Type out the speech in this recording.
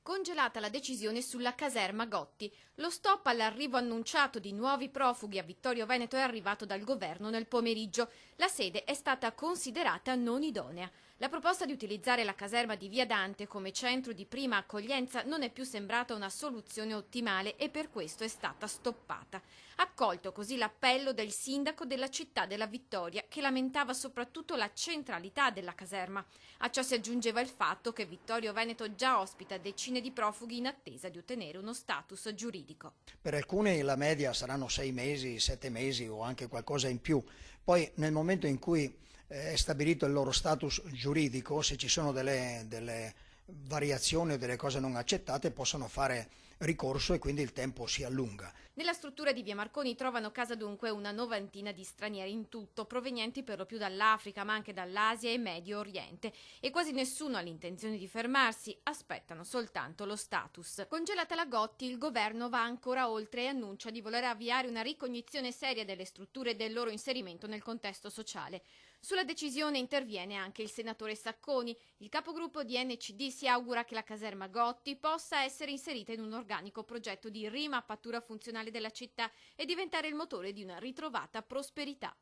Congelata la decisione sulla caserma Gotti. Lo stop all'arrivo annunciato di nuovi profughi a Vittorio Veneto è arrivato dal governo nel pomeriggio. La sede è stata considerata non idonea. La proposta di utilizzare la caserma di Via Dante come centro di prima accoglienza non è più sembrata una soluzione ottimale e per questo è stata stoppata. Accolto così l'appello del sindaco della città della Vittoria, che lamentava soprattutto la centralità della caserma. A ciò si aggiungeva il fatto che Vittorio Veneto già ospita decine di profughi in attesa di ottenere uno status giuridico. Per alcuni la media saranno 6 mesi, 7 mesi o anche qualcosa in più. Poi nel momento in cui è stabilito il loro status giuridico, se ci sono delle variazioni o delle cose non accettate, possono fare ricorso e quindi il tempo si allunga. Nella struttura di Via Marconi trovano casa dunque una novantina di stranieri in tutto, provenienti per lo più dall'Africa ma anche dall'Asia e Medio Oriente, e quasi nessuno ha l'intenzione di fermarsi, aspettano soltanto lo status. Congelata la Gotti, il governo va ancora oltre e annuncia di voler avviare una ricognizione seria delle strutture e del loro inserimento nel contesto sociale. Sulla decisione interviene anche il senatore Sacconi. Il capogruppo di NCD si augura che la caserma Gotti possa essere inserita in un organico progetto di rimappatura funzionale della città e diventare il motore di una ritrovata prosperità.